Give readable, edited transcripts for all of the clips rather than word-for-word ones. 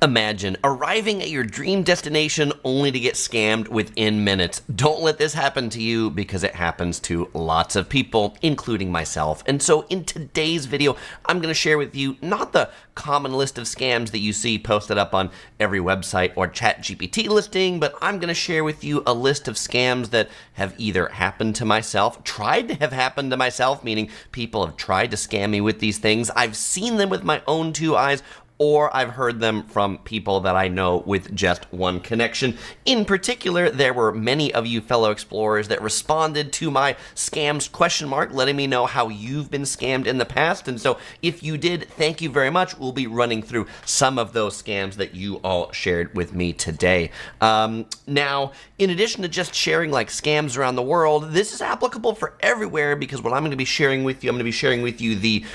Imagine arriving at your dream destination only to get scammed within minutes. Don't let this happen to you because it happens to lots of people, including myself. And so in today's video, I'm going to share with you not the common list of scams that you see posted up on every website or ChatGPT listing, but I'm going to share with you a list of scams that have either happened to myself, tried to have happened to myself, meaning people have tried to scam me with these things. I've seen them with my own two eyes, or I've heard them from people that I know with just one connection. In particular, there were many of you fellow explorers that responded to my scams question mark, letting me know how you've been scammed in the past. And so if you did, thank you very much. We'll be running through some of those scams that you all shared with me today. Now, in addition to just sharing like scams around the world, this is applicable for everywhere because what I'm going to be sharing with you, I'm going to be sharing with you the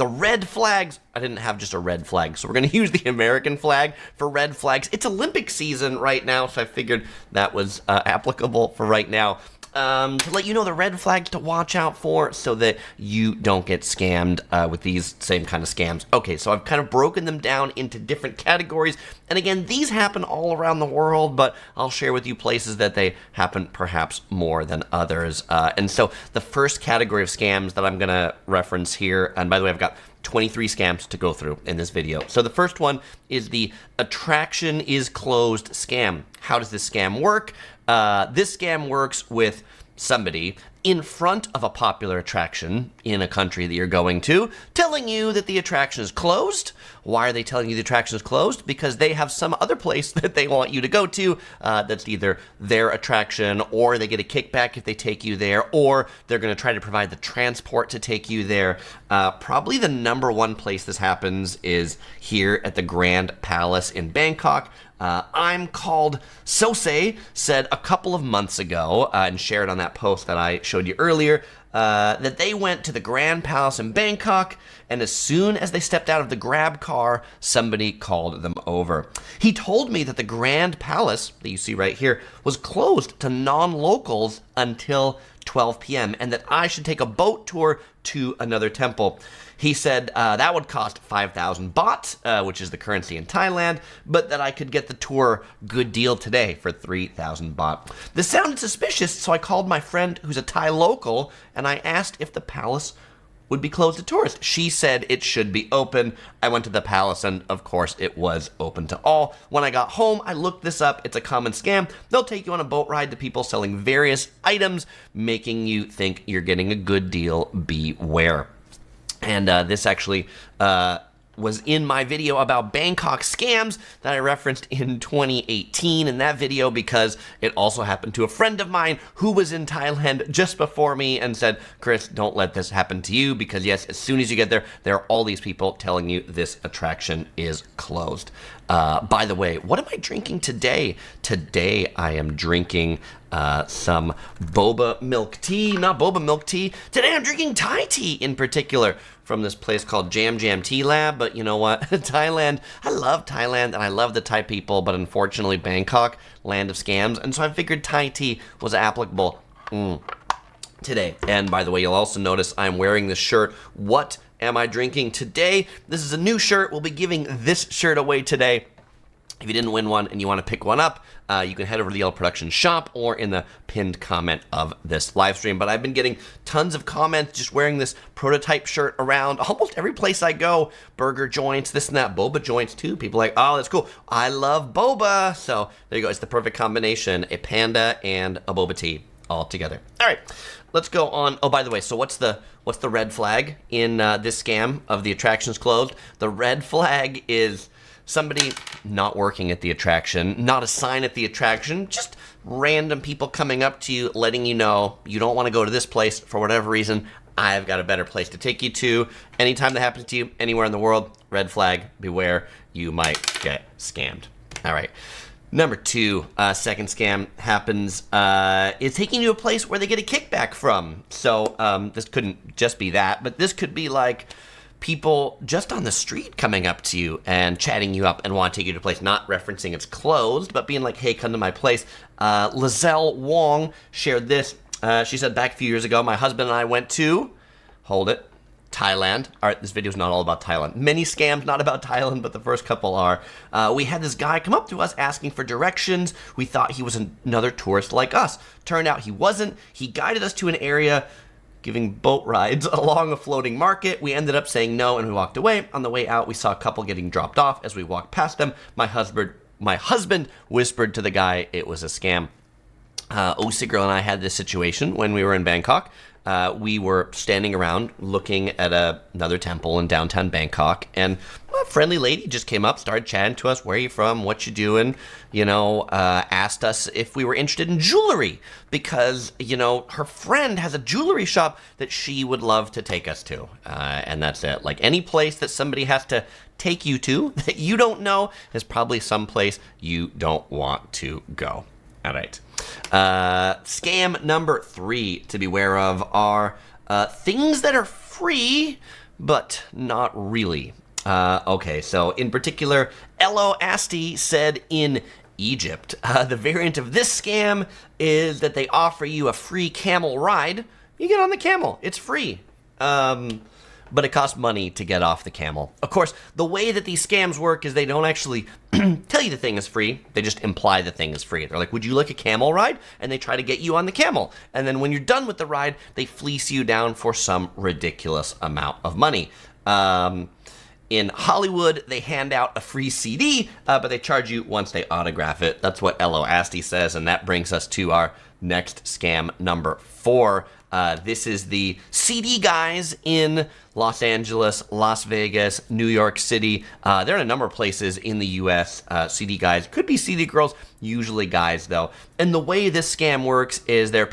red flags. I didn't have just a red flag, so we're going to use the American flag for red flags. It's Olympic season right now, so I figured that was applicable for right now. To let you know the red flags to watch out for so that you don't get scammed with these same kind of scams. Okay, so I've kind of broken them down into different categories. And again, these happen all around the world, but I'll share with you places that they happen perhaps more than others. And so the first category of scams that I'm going to reference here, and by the way, I've got 23 scams to go through in this video. So the first one is the attraction is closed scam. How does this scam work? This scam works with somebody in front of a popular attraction in a country that you're going to, telling you that the attraction is closed. Why are they telling you the attraction is closed? Because they have some other place that they want you to go to that's either their attraction, or they get a kickback if they take you there, or they're going to try to provide the transport to take you there. Probably the number one place this happens is here at the Grand Palace in Bangkok. I'm called Sose said a couple of months ago and shared on that post that I showed you earlier that they went to the Grand Palace in Bangkok, and as soon as they stepped out of the grab car, somebody called them over. He told me that the Grand Palace that you see right here was closed to non-locals until 12 p.m. and that I should take a boat tour to another temple. He said that would cost 5,000 baht, which is the currency in Thailand, but that I could get the tour good deal today for 3,000 baht. This sounded suspicious, so I called my friend who's a Thai local, and I asked if the palace would be closed to tourists. She said it should be open. I went to the palace, and of course it was open to all. When I got home, I looked this up. It's a common scam. They'll take you on a boat ride to people selling various items, making you think you're getting a good deal. Beware. And this actually was in my video about Bangkok scams that I referenced in 2018 in that video, because it also happened to a friend of mine who was in Thailand just before me and said, Chris, don't let this happen to you, because yes, as soon as you get there, there are all these people telling you this attraction is closed. By the way, what am I drinking today? Today I am drinking some boba milk tea, not boba milk tea. Today I'm drinking Thai tea in particular from this place called Jam Jam Tea Lab. But you know what? Thailand, I love Thailand and I love the Thai people, but unfortunately Bangkok, land of scams. And so I figured Thai tea was applicable today. And by the way, you'll also notice I'm wearing this shirt. What am I drinking today? This is a new shirt. We'll be giving this shirt away today. If you didn't win one and you want to pick one up, you can head over to the Yellow Production shop or in the pinned comment of this live stream. But I've been getting tons of comments just wearing this prototype shirt around almost every place I go. Burger joints, this and that, boba joints too. People are like, oh, that's cool. I love boba. So there you go. It's the perfect combination, a panda and a boba tea all together. All right, let's go on. Oh, by the way, so what's the red flag in this scam of the attractions closed? The red flag is somebody not working at the attraction, not a sign at the attraction, just random people coming up to you, letting you know you don't want to go to this place for whatever reason. I've got a better place to take you to. Anytime that happens to you, anywhere in the world, red flag, beware, you might get scammed. All right. Number two, second scam happens, is taking you to a place where they get a kickback from. So this couldn't just be that, but this could be like people just on the street coming up to you and chatting you up and want to take you to a place, not referencing it's closed, but being like, hey, come to my place. Lizelle Wong shared this. She said, back a few years ago, my husband and I went to, hold it, Thailand. All right, this video is not all about Thailand. Many scams not about Thailand, but the first couple are. We had this guy come up to us asking for directions. We thought he was another tourist like us. Turned out he wasn't. He guided us to an area giving boat rides along a floating market. We ended up saying no, and we walked away. On the way out, we saw a couple getting dropped off. As we walked past them, my husband whispered to the guy it was a scam. OC Girl and I had this situation when we were in Bangkok. We were standing around looking at another temple in downtown Bangkok, and a friendly lady just came up, started chatting to us. Where are you from? What you doing? Asked us if we were interested in jewelry because, her friend has a jewelry shop that she would love to take us to. And that's it. Like any place that somebody has to take you to that you don't know is probably someplace you don't want to go. All right. Scam number 3 to beware of are things that are free, but not really. Okay, so in particular, Elo Asti said in Egypt, the variant of this scam is that they offer you a free camel ride. You get on the camel. It's free. But it costs money to get off the camel. Of course, the way that these scams work is they don't actually tell you the thing is free. They just imply the thing is free. They're like, would you like a camel ride? And they try to get you on the camel. And then when you're done with the ride, they fleece you down for some ridiculous amount of money. In Hollywood, they hand out a free CD, but they charge you once they autograph it. That's what Elo Asti says, and that brings us to our next scam number 4. This is the CD guys in Los Angeles, Las Vegas, New York City. They're in a number of places in the U.S. CD guys. Could be CD girls, usually guys, though. And the way this scam works is they're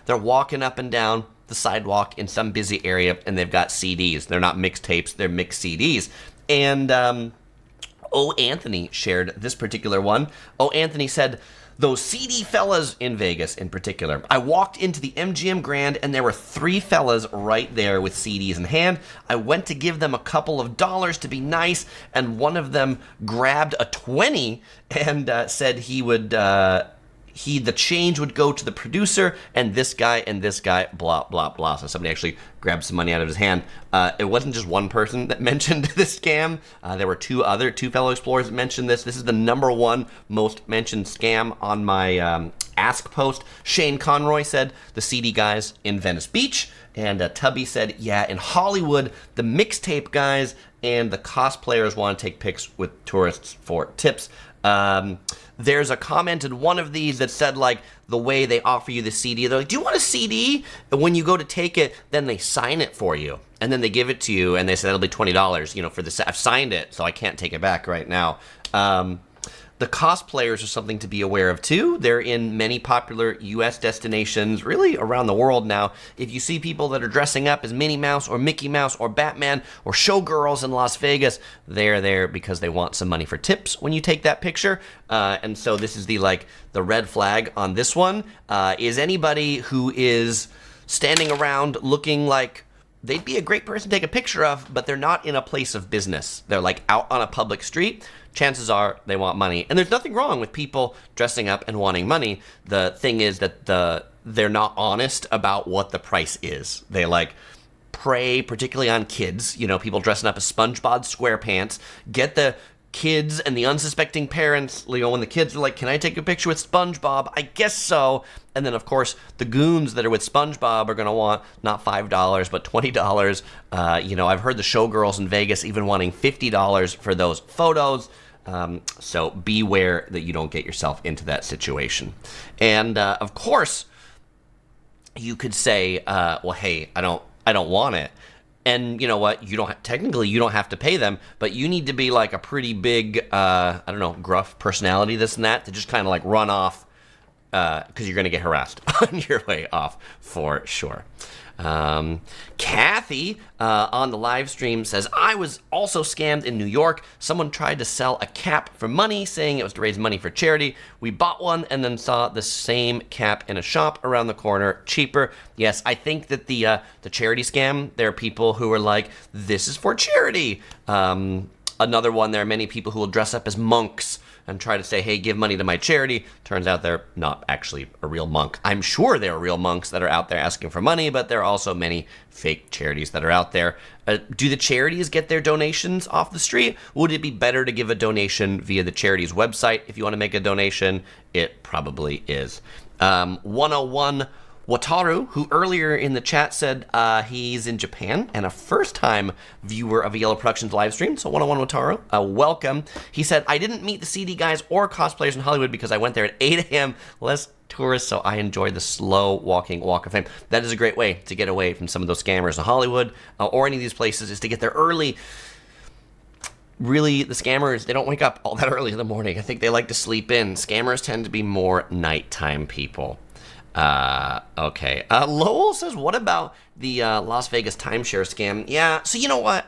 walking up and down the sidewalk in some busy area, and they've got CDs. They're not mixtapes, they're mixed CDs. And O. Anthony shared this particular one. O. Anthony said, those CD fellas in Vegas in particular. I walked into the MGM Grand and there were 3 fellas right there with CDs in hand. I went to give them a couple of dollars to be nice, and one of them grabbed a 20 and said the change would go to the producer and this guy, blah, blah, blah. So somebody actually grabbed some money out of his hand. It wasn't just one person that mentioned this scam. There were two fellow explorers that mentioned this. This is the number 1 most mentioned scam on my Ask post. Shane Conroy said the CD guys in Venice Beach. And Tubby said, yeah, in Hollywood, the mixtape guys and the cosplayers want to take pics with tourists for tips. There's a comment in one of these that said, like, the way they offer you the CD, they're like, do you want a CD? And when you go to take it, then they sign it for you. And then they give it to you, and they say, that'll be $20, for this. I've signed it, so I can't take it back right now. The cosplayers are something to be aware of, too. They're in many popular U.S. destinations, really around the world now. If you see people that are dressing up as Minnie Mouse or Mickey Mouse or Batman or showgirls in Las Vegas, they're there because they want some money for tips when you take that picture. And so this is the red flag on this one. Is anybody who is standing around looking like they'd be a great person to take a picture of, but they're not in a place of business. They're like out on a public street. Chances are they want money. And there's nothing wrong with people dressing up and wanting money. The thing is that they're not honest about what the price is. They prey particularly on kids, people dressing up as SpongeBob SquarePants, get the kids and the unsuspecting parents, when the kids are like, can I take a picture with SpongeBob? I guess so. And then, of course, the goons that are with SpongeBob are going to want not $5, but $20. I've heard the showgirls in Vegas even wanting $50 for those photos. So beware that you don't get yourself into that situation. And, of course, you could say, well, hey, I don't want it. And you know what? You don't have to pay them, but you need to be like a pretty big, gruff personality, this and that, to just kind of run off, because you're going to get harassed on your way off for sure. Kathy on the live stream says, I was also scammed in New York. Someone tried to sell a cap for money, saying it was to raise money for charity. We bought one and then saw the same cap in a shop around the corner, cheaper. Yes, I think that the charity scam, there are people who are like, this is for charity. Another one, there are many people who will dress up as monks and try to say, hey, give money to my charity. Turns out they're not actually a real monk. I'm sure there are real monks that are out there asking for money, but there are also many fake charities that are out there. Do the charities get their donations off the street? Would it be better to give a donation via the charity's website if you want to make a donation? It probably is. 101 Wataru, who earlier in the chat said he's in Japan and a first-time viewer of a Yellow Productions live stream. So 101 Wataru, welcome. He said, I didn't meet the CD guys or cosplayers in Hollywood because I went there at 8 a.m. less tourists, so I enjoyed the slow walking walk of fame. That is a great way to get away from some of those scammers in Hollywood or any of these places, is to get there early. Really, the scammers, they don't wake up all that early in the morning. I think they like to sleep in. Scammers tend to be more nighttime people. Okay. Lowell says, what about the Las Vegas timeshare scam? Yeah, so you know what?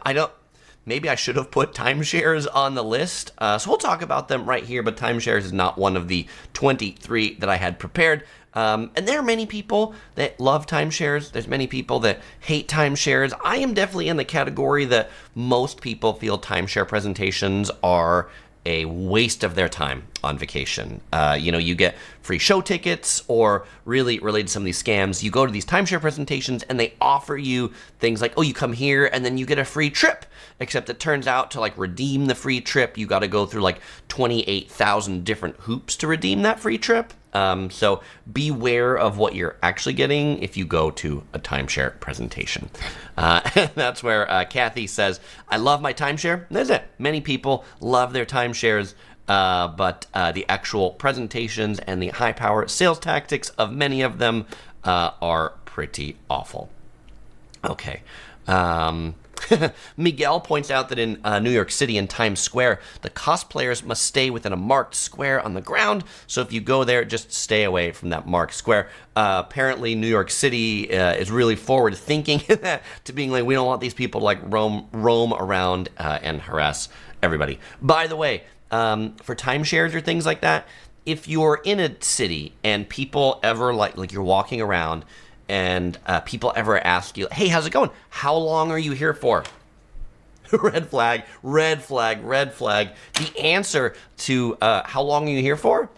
Maybe I should have put timeshares on the list. So we'll talk about them right here, but timeshares is not one of the 23 that I had prepared. And there are many people that love timeshares. There's many people that hate timeshares. I am definitely in the category that most people feel timeshare presentations are a waste of their time on vacation. You get free show tickets, or really related to some of these scams, you go to these timeshare presentations and they offer you things like, oh, you come here and then you get a free trip. Except it turns out to like redeem the free trip, you got to go through like 28,000 different hoops to redeem that free trip. So beware of what you're actually getting if you go to a timeshare presentation. That's where Kathy says, I love my timeshare. That's it. Many people love their timeshares, but the actual presentations and the high power sales tactics of many of them are pretty awful. Okay. Miguel points out that in New York City in Times Square, the cosplayers must stay within a marked square on the ground. So if you go there, just stay away from that marked square. Apparently, New York City is really forward thinking to being like, we don't want these people to like roam around and harass everybody. By the way, for timeshares or things like that, if you're in a city and people ever like you're walking around and people ever ask you, hey, how's it going? How long are you here for? Red flag, red flag, red flag. The answer to how long are you here for?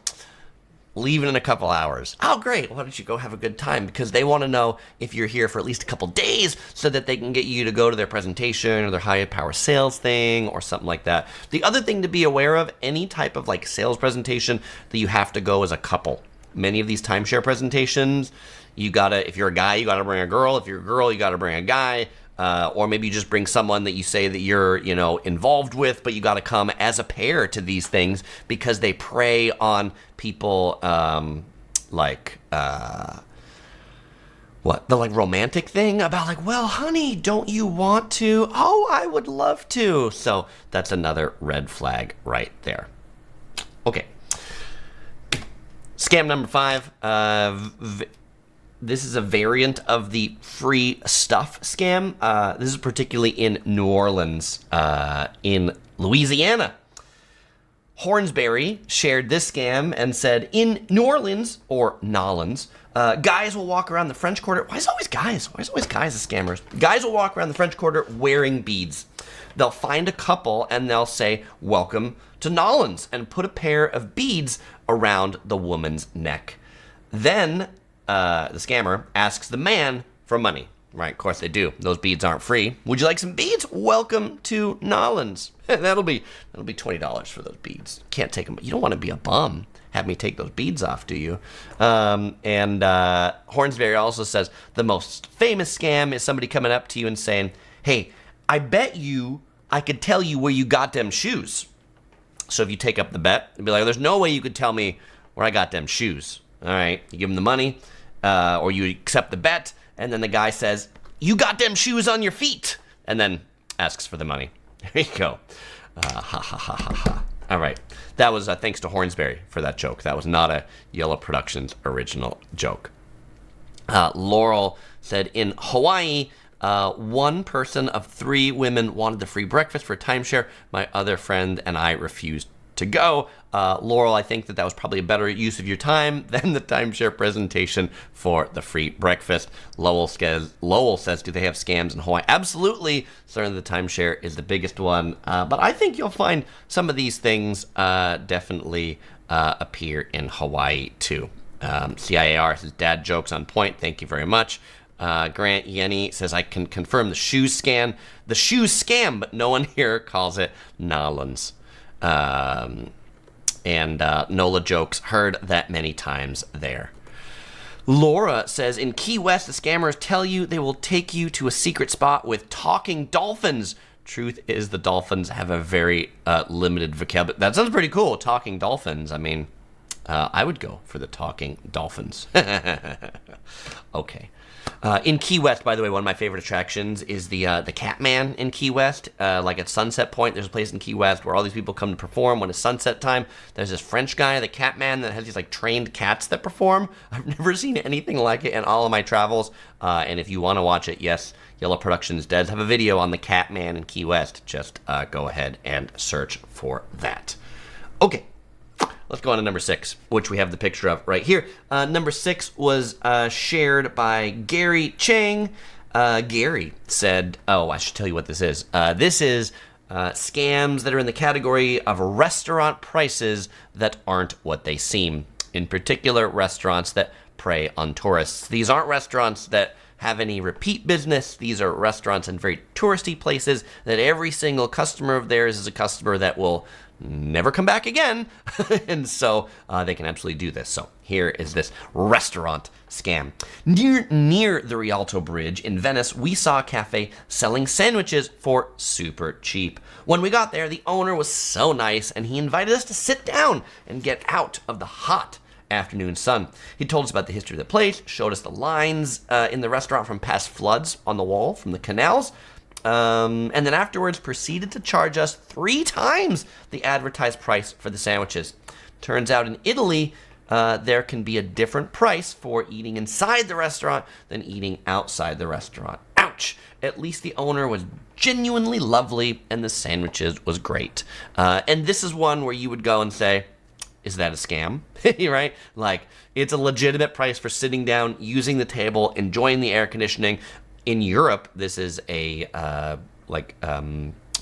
Leaving in a couple hours. Oh, great. Why don't you go have a good time? Because they want to know if you're here for at least a couple days so that they can get you to go to their presentation or their high power sales thing or something like that. The other thing to be aware of, any type of like sales presentation that you have to go as a couple. Many of these timeshare presentations, if you're a guy, you gotta bring a girl. If you're a girl, you gotta bring a guy. Or maybe you just bring someone that you say that you're, involved with, but you gotta come as a pair to these things because they prey on people, the romantic thing about like, well, honey, don't you want to? Oh, I would love to. So that's another red flag right there. Okay. Scam number 5. This is a variant of the free stuff scam. This is particularly in New Orleans, in Louisiana. Hornsberry shared this scam and said, in New Orleans, or Nolans, guys will walk around the French Quarter. Why is it always guys? Why is it always guys as scammers? Guys will walk around the French Quarter wearing beads. They'll find a couple and they'll say, welcome to Nolans, and put a pair of beads around the woman's neck. Then the scammer asks the man for money. Right, of course they do. Those beads aren't free. Would you like some beads? Welcome to Nolans. that'll be $20 for those beads. Can't take them. You don't want to be a bum. Have me take those beads off, do you? Hornsberry also says the most famous scam is somebody coming up to you and saying, hey, I bet you I could tell you where you got them shoes. So if you take up the bet, you'd be like, there's no way you could tell me where I got them shoes. All right, you give him the money, or you accept the bet, and then the guy says, you got them shoes on your feet, and then asks for the money. There you go. Ha, ha, ha, ha, ha. All right, that was thanks to Hornsberry for that joke. That was not a Yellow Productions original joke. Laurel said, in Hawaii, one person of 3 women wanted the free breakfast for timeshare. My other friend and I refused to go. Laurel, I think that was probably a better use of your time than the timeshare presentation for the free breakfast. Lowell says, do they have scams in Hawaii? Absolutely. Certainly the timeshare is the biggest one. But I think you'll find some of these things definitely appear in Hawaii too. CIAR says, dad jokes on point. Thank you very much. Grant Yenny says, I can confirm the shoes scam, but no one here calls it Nolans. And Nola jokes, heard that many times there. Laura says, in Key West, the scammers tell you they will take you to a secret spot with talking dolphins. Truth is, the dolphins have a very limited vocabulary. That sounds pretty cool, talking dolphins. I mean, I would go for the talking dolphins. Okay. In Key West, by the way, one of my favorite attractions is the Catman in Key West. Like at Sunset Point, there's a place in Key West where all these people come to perform when it's sunset time. There's this French guy, the Catman, that has these like trained cats that perform. I've never seen anything like it in all of my travels. And if you want to watch it, yes, Yellow Productions does have a video on the Catman in Key West. Just go ahead and search for that. Okay. Let's go on to number 6, which we have the picture of right here. Number 6 was shared by Gary Chang. Gary said, oh, I should tell you what this is. This is scams that are in the category of restaurant prices that aren't what they seem. In particular, restaurants that prey on tourists. These aren't restaurants that have any repeat business. These are restaurants in very touristy places that every single customer of theirs is a customer that will never come back again. And so they can absolutely do this. So here is this restaurant scam. Near the Rialto Bridge in Venice, we saw a cafe selling sandwiches for super cheap. When we got there, the owner was so nice and he invited us to sit down and get out of the hot afternoon sun. He told us about the history of the place, showed us the lines in the restaurant from past floods on the wall from the canals, and then afterwards proceeded to charge us 3 times the advertised price for the sandwiches. Turns out in Italy, there can be a different price for eating inside the restaurant than eating outside the restaurant. Ouch! At least the owner was genuinely lovely and the sandwiches was great. And this is one where you would go and say, is that a scam? Right? Like, it's a legitimate price for sitting down, using the table, enjoying the air conditioning. In Europe, this is a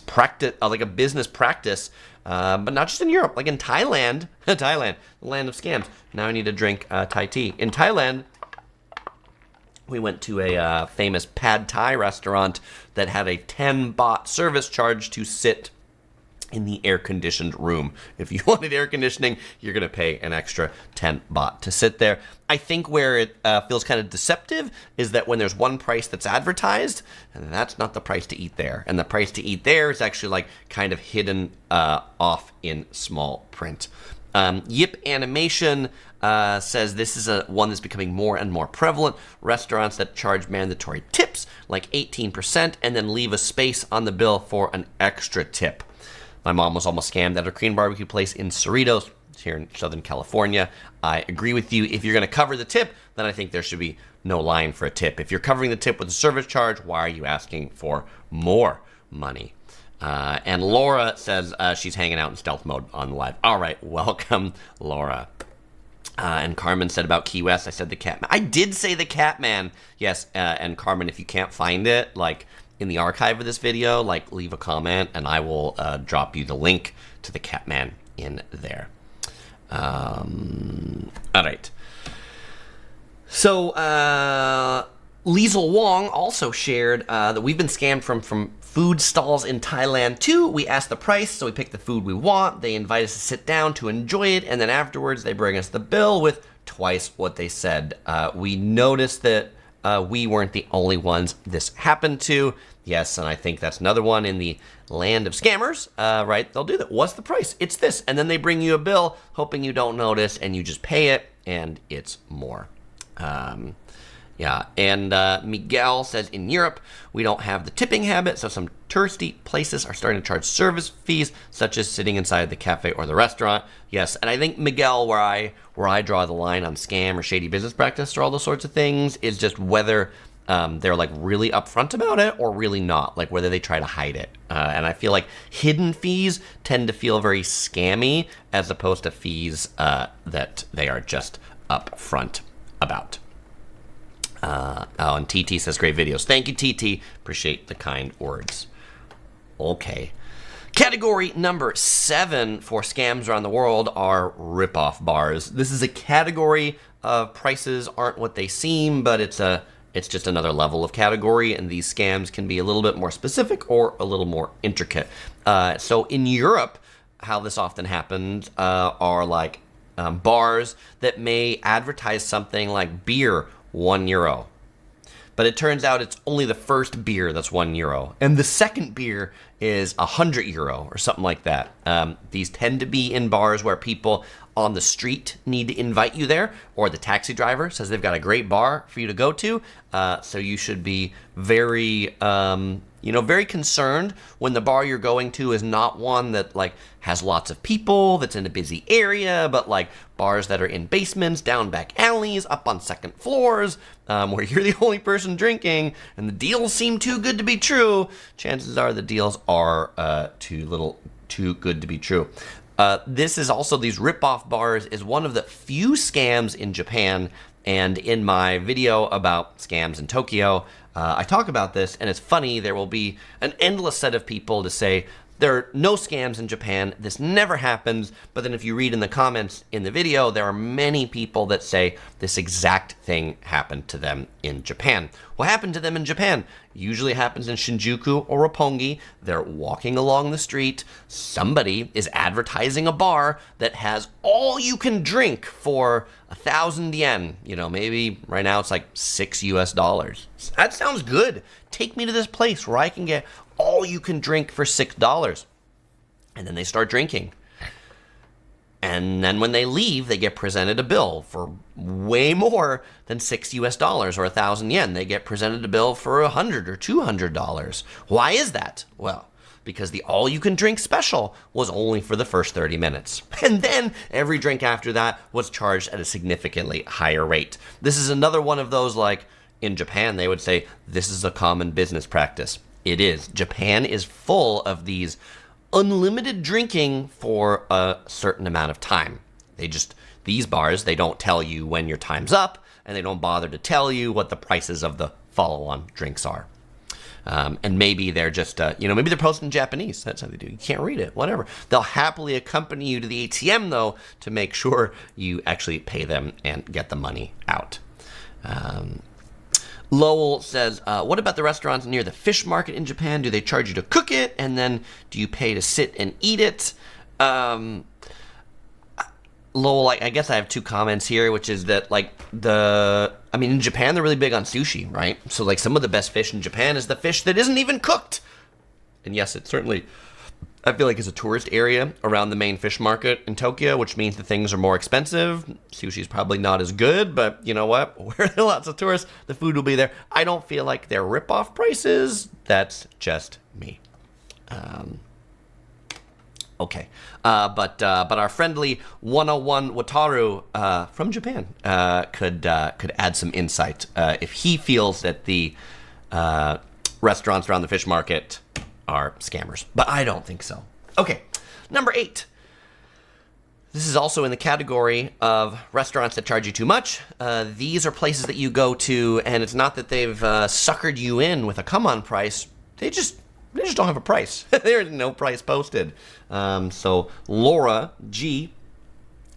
practice, like a business practice, but not just in Europe. Like in Thailand, Thailand, the land of scams. Now I need to drink Thai tea. In Thailand, we went to a famous pad Thai restaurant that had a 10 baht service charge to sit in the air-conditioned room. If you wanted air conditioning, you're going to pay an extra 10 baht to sit there. I think where it feels kind of deceptive is that when there's one price that's advertised, and that's not the price to eat there. And the price to eat there is actually like kind of hidden off in small print. Yip Animation says this is one that's becoming more and more prevalent. Restaurants that charge mandatory tips, like 18%, and then leave a space on the bill for an extra tip. My mom was almost scammed at a Korean barbecue place in Cerritos, here in Southern California. I agree with you. If you're going to cover the tip, then I think there should be no line for a tip. If you're covering the tip with a service charge, why are you asking for more money? And Laura says she's hanging out in stealth mode on the live. All right, welcome, Laura. And Carmen said about Key West, I said the Catman. I did say the Catman. Yes, and Carmen, if you can't find it, like, in the archive of this video, like, leave a comment and I will drop you the link to the Catman in there. All right. So Liesel Wong also shared that we've been scammed from food stalls in Thailand too. We ask the price, so we pick the food we want. They invite us to sit down to enjoy it, and then afterwards they bring us the bill with twice what they said. We noticed that we weren't the only ones this happened to. Yes, and I think that's another one in the land of scammers, right? They'll do that. What's the price? It's this. And then they bring you a bill, hoping you don't notice, and you just pay it, and it's more. Yeah, and Miguel says, in Europe, we don't have the tipping habit, so some touristy places are starting to charge service fees, such as sitting inside the cafe or the restaurant. Yes, and I think, Miguel, where I draw the line on scam or shady business practice or all those sorts of things is just whether they're like really upfront about it or really not, like whether they try to hide it. And I feel like hidden fees tend to feel very scammy as opposed to fees that they are just upfront about. And TT says, great videos. Thank you, TT. Appreciate the kind words. Okay. Category number 7 for scams around the world are rip-off bars. This is a category of prices aren't what they seem, but it's just another level of category, and these scams can be a little bit more specific or a little more intricate. So in Europe, how this often happens are like bars that may advertise something like beer, €1. But it turns out it's only the first beer that's €1, and the second beer is €100 or something like that. These tend to be in bars where people on the street need to invite you there, or the taxi driver says they've got a great bar for you to go to. So you should be very, very concerned when the bar you're going to is not one that like has lots of people, that's in a busy area, but like bars that are in basements, down back alleys, up on second floors, where you're the only person drinking, and the deals seem too good to be true. Chances are the deals are too good to be true. This is also, these rip-off bars is one of the few scams in Japan, and in my video about scams in Tokyo, I talk about this, and it's funny, there will be an endless set of people to say, there are no scams in Japan, this never happens, but then if you read in the comments in the video, there are many people that say this exact thing happened to them in Japan. What happened to them in Japan? Usually happens in Shinjuku or Roppongi. They're walking along the street, somebody is advertising a bar that has all you can drink for 1,000 yen. Maybe right now it's like $6. That sounds good. Take me to this place where I can get all you can drink for $6. And then they start drinking. And then when they leave, they get presented a bill for way more than $6 or 1,000 yen. They get presented a bill for $100 or $200. Why is that? Well, because the all-you-can-drink special was only for the first 30 minutes. And then every drink after that was charged at a significantly higher rate. This is another one of those, like, in Japan, they would say, this is a common business practice. It is. Japan is full of these unlimited drinking for a certain amount of time. These bars, they don't tell you when your time's up, and they don't bother to tell you what the prices of the follow-on drinks are. And maybe they're just, maybe they're posted in Japanese. That's how they do. You can't read it, whatever. They'll happily accompany you to the ATM, though, to make sure you actually pay them and get the money out. Lowell says, what about the restaurants near the fish market in Japan? Do they charge you to cook it? And then do you pay to sit and eat it? Lowell, I guess I have two comments here, which is that, in Japan, they're really big on sushi, right? So, some of the best fish in Japan is the fish that isn't even cooked. And yes, it certainly, I feel like it's a tourist area around the main fish market in Tokyo, which means the things are more expensive. Sushi's probably not as good, but you know what? Where there are lots of tourists, the food will be there. I don't feel like they're rip-off prices. That's just me. Okay. But our friendly 101 Wataru from Japan could add some insight if he feels that the restaurants around the fish market are scammers. But I don't think so. Okay, number 8. This is also in the category of restaurants that charge you too much. These are places that you go to, and it's not that they've suckered you in with a come-on price. They just don't have a price. There's no price posted. So Laura G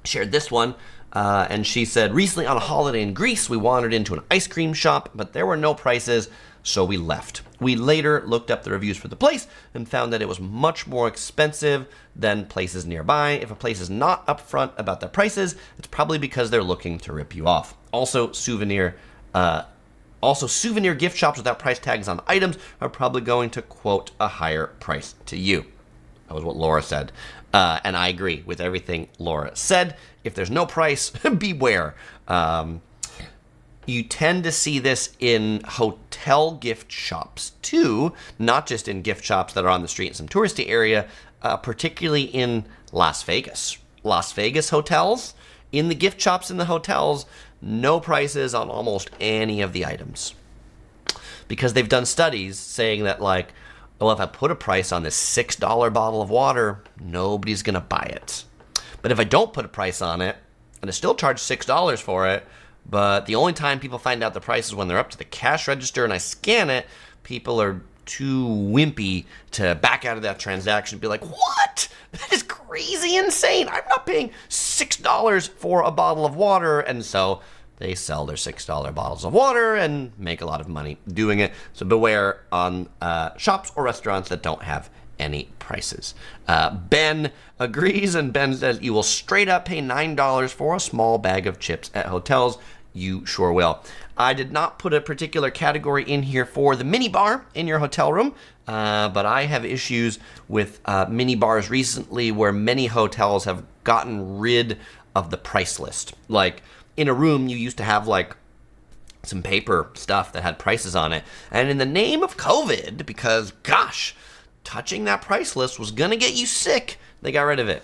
shared this one, and she said, recently on a holiday in Greece, we wandered into an ice cream shop, but there were no prices, so we left. We later looked up the reviews for the place and found that it was much more expensive than places nearby. If a place is not upfront about their prices, it's probably because they're looking to rip you off. Also, souvenir gift shops without price tags on items are probably going to quote a higher price to you. That was what Laura said. And I agree with everything Laura said. If there's no price, beware. You tend to see this in hotel gift shops too, not just in gift shops that are on the street in some touristy area, particularly in Las Vegas. Las Vegas hotels, in the gift shops in the hotels, no prices on almost any of the items. because they've done studies saying that, like, well, if I put a price on this $6 bottle of water, nobody's going to buy it. But if I don't put a price on it, and I still charge $6 for it, but the only time people find out the price is when they're up to the cash register and I scan it, people are too wimpy to back out of that transaction and be like, what? That is crazy insane. I'm not paying $6 for a bottle of water. And so they sell their $6 bottles of water and make a lot of money doing it. So beware on shops or restaurants that don't have any prices. Ben agrees, and Ben says you will straight up pay $9 for a small bag of chips at hotels. You sure will. I did not put a particular category in here for the mini bar in your hotel room, but I have issues with mini bars recently where many hotels have gotten rid of the price list. Like, in a room, you used to have, like, some paper stuff that had prices on it. And in the name of COVID, because, gosh, touching that price list was going to get you sick, they got rid of it.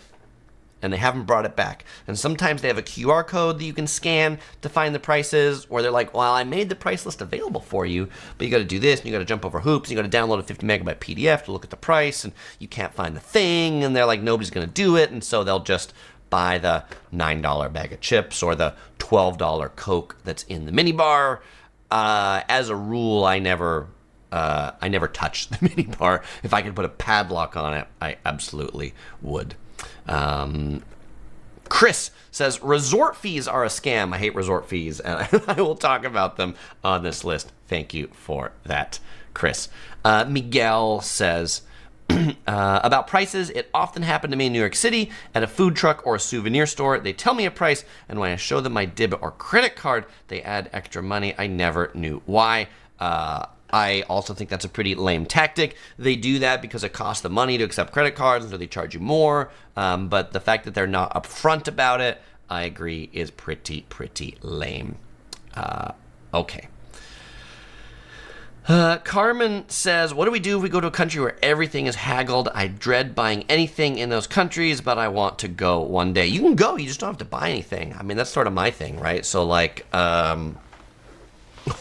And they haven't brought it back. And sometimes they have a QR code that you can scan to find the prices, or they're like, well, I made the price list available for you, but you got to do this, and you got to jump over hoops, and you got to download a 50 megabyte PDF to look at the price, and you can't find the thing, and they're like, nobody's going to do it, and so they'll just buy the $9 bag of chips or the $12 Coke that's in the minibar. As a rule, I never touch the minibar. If I could put a padlock on it, I absolutely would. Chris says, resort fees are a scam. I hate resort fees, and I will talk about them on this list. Thank you for that, Chris. Miguel says, about prices, it often happened to me in New York City at a food truck or a souvenir store. They tell me a price, and when I show them my debit or credit card, they add extra money. I never knew why. I also think that's a pretty lame tactic. They do that because it costs them money to accept credit cards, and so they charge you more. But the fact that they're not upfront about it, I agree, is pretty lame. Okay. Carmen says, what do we do if we go to a country where everything is haggled? I dread buying anything in those countries, but I want to go one day. You can go, you just don't have to buy anything. I mean, that's sort of my thing, right? So, like,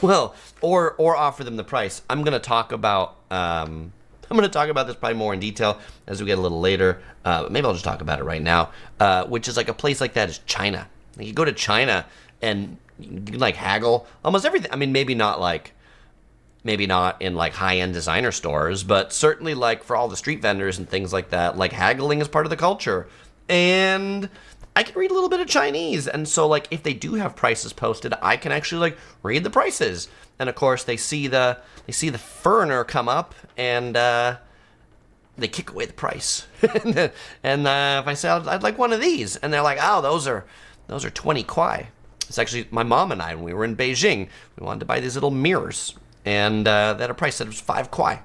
well, or offer them the price. I'm going to talk about this probably more in detail as we get a little later. Maybe I'll just talk about it right now, which is like a place like that is China. Like, you go to China and you can, like, haggle almost everything. I mean, maybe not in, like, high-end designer stores, but certainly, like, for all the street vendors and things like that, like, haggling is part of the culture. And I can read a little bit of Chinese, and so, like, if they do have prices posted, I can actually, like, read the prices. And of course, they see the foreigner come up, and they kick away the price. and if I say I'd like one of these, and they're like, oh, those are 20 kwai. It's actually my mom and I, when we were in Beijing, we wanted to buy these little mirrors, and they had a price that was 5 kwai,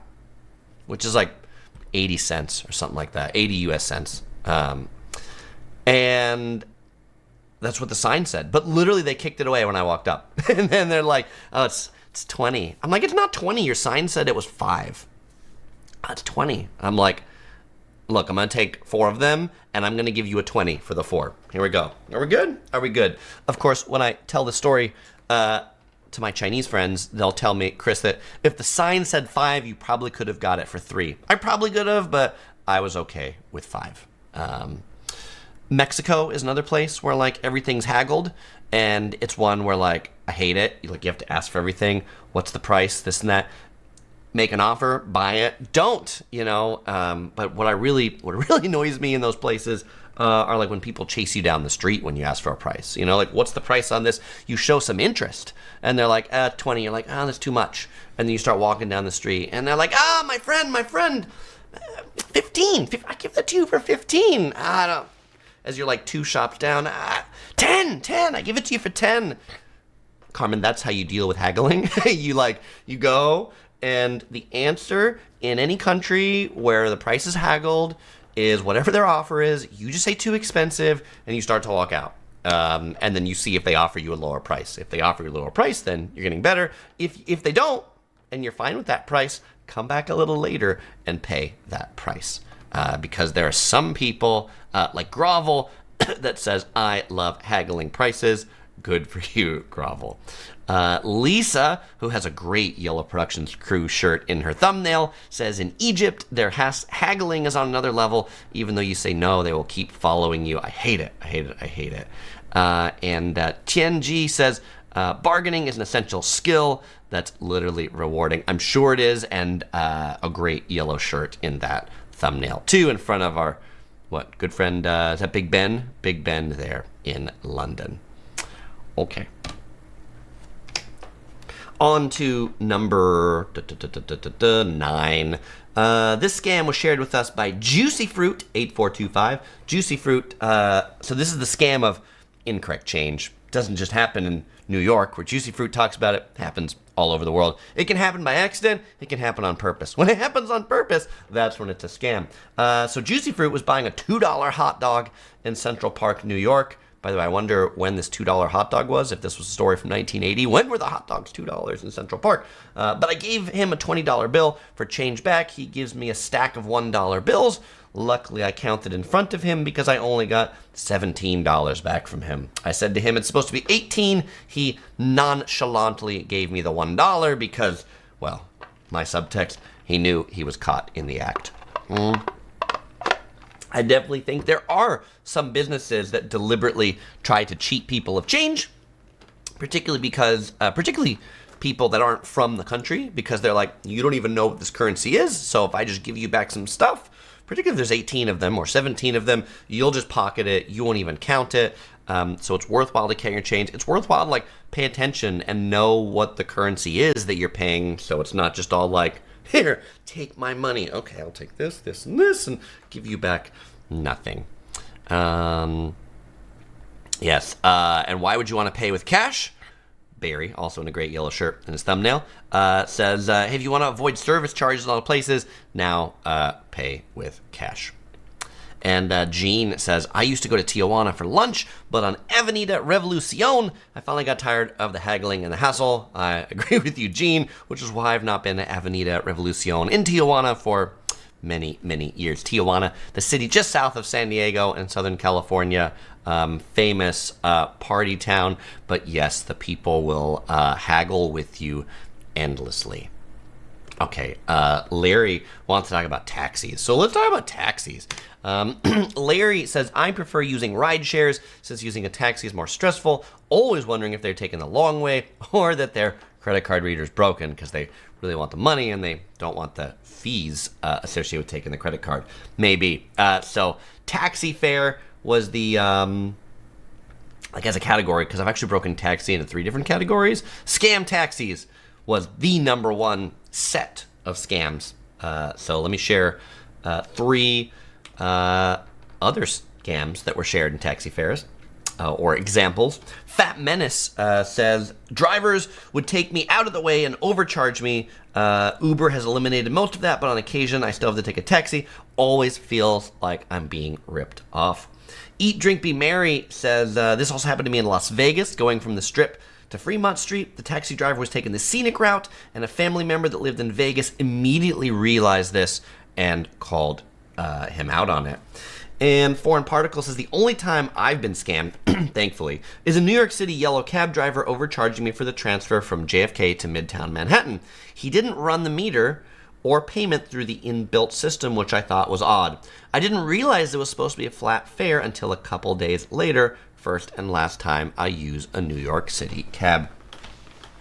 which is like 80 cents or something like that, 80 US cents. And that's what the sign said. But literally, they kicked it away when I walked up. And then they're like, oh, it's 20. I'm like, it's not 20. Your sign said it was 5. Oh, it's 20. I'm like, look, I'm going to take 4 of them, and I'm going to give you a 20 for the 4. Here we go. Are we good? Are we good? Of course, when I tell the story to my Chinese friends, they'll tell me, Chris, that if the sign said 5, you probably could have got it for 3. I probably could have, but I was okay with 5. Mexico is another place where, like, everything's haggled, and it's one where, like, I hate it. You have to ask for everything. What's the price? This and that. Make an offer, buy it. Don't, but what really annoys me in those places are, like, when people chase you down the street when you ask for a price. Like, what's the price on this? You show some interest, and they're like, 20. You're like, oh, that's too much. And then you start walking down the street, and they're like, my friend, 15. I give that to you for 15. I don't. As you're like 2 shops down, 10, I give it to you for 10. Carmen, that's how you deal with haggling. You go, and the answer in any country where the price is haggled is whatever their offer is, you just say too expensive, and you start to walk out. And then you see if they offer you a lower price. If they offer you a lower price, then you're getting better. If they don't, and you're fine with that price, come back a little later and pay that price. Because there are some people, like Grovel, that says, I love haggling prices. Good for you, Grovel. Lisa, who has a great Yellow Productions crew shirt in her thumbnail, says in Egypt, their haggling is on another level. Even though you say no, they will keep following you. I hate it. I hate it. I hate it. And Tianji says, bargaining is an essential skill that's literally rewarding. I'm sure it is, and a great yellow shirt in that thumbnail, too, in front of our, good friend, is that Big Ben? Big Ben there in London. Okay. On to number 9. This scam was shared with us by Juicy Fruit 8425. Juicy Fruit. So this is the scam of incorrect change. Doesn't just happen in New York, where Juicy Fruit talks about it. Happens all over the world. It can happen by accident. It can happen on purpose. When it happens on purpose, that's when it's a scam. So Juicy Fruit was buying a $2 hot dog in Central Park, New York. By the way, I wonder when this $2 hot dog was, if this was a story from 1980. When were the hot dogs $2 in Central Park? But I gave him a $20 bill for change back. He gives me a stack of $1 bills. Luckily, I counted in front of him because I only got $17 back from him. I said to him it's supposed to be 18. He nonchalantly gave me the $1 because, well, my subtext, he knew he was caught in the act. I definitely think there are some businesses that deliberately try to cheat people of change, particularly because, people that aren't from the country, because they're like, you don't even know what this currency is, so if I just give you back some stuff, particularly if there's 18 of them or 17 of them, you'll just pocket it, you won't even count it, so it's worthwhile to count your change. It's worthwhile to, like, pay attention and know what the currency is that you're paying, so it's not just all like, here, take my money. Okay, I'll take this, this, and this, and give you back nothing. Yes, and why would you want to pay with cash? Barry, also in a great yellow shirt in his thumbnail, says, hey, if you want to avoid service charges in all places, now pay with cash. And Gene says, I used to go to Tijuana for lunch, but on Avenida Revolucion, I finally got tired of the haggling and the hassle. I agree with you, Gene, which is why I've not been to Avenida Revolucion in Tijuana for many, many years. Tijuana, the city just south of San Diego in Southern California, famous party town. But yes, the people will haggle with you endlessly. Okay, Larry wants to talk about taxis. So let's talk about taxis. Larry says, I prefer using ride shares since using a taxi is more stressful. Always wondering if they're taking the long way or that their credit card reader's broken because they really want the money and they don't want the fees associated with taking the credit card. Maybe. So taxi fare was the, like as a category, because I've actually broken taxi into 3 different categories. Scam taxis was the number one set of scams. So let me share 3 other scams that were shared in taxi fares, or examples. Fat Menace says, drivers would take me out of the way and overcharge me. Uber has eliminated most of that, but on occasion I still have to take a taxi. Always feels like I'm being ripped off. Eat, Drink, Be Merry says, this also happened to me in Las Vegas, going from the Strip to Fremont Street. The taxi driver was taking the scenic route, and a family member that lived in Vegas immediately realized this and called him out on it. And Foreign Particle says, the only time I've been scammed, thankfully, is a New York City yellow cab driver overcharging me for the transfer from JFK to Midtown Manhattan. He didn't run the meter or payment through the inbuilt system, which I thought was odd. I didn't realize it was supposed to be a flat fare until a couple days later, first and last time I use a New York City cab.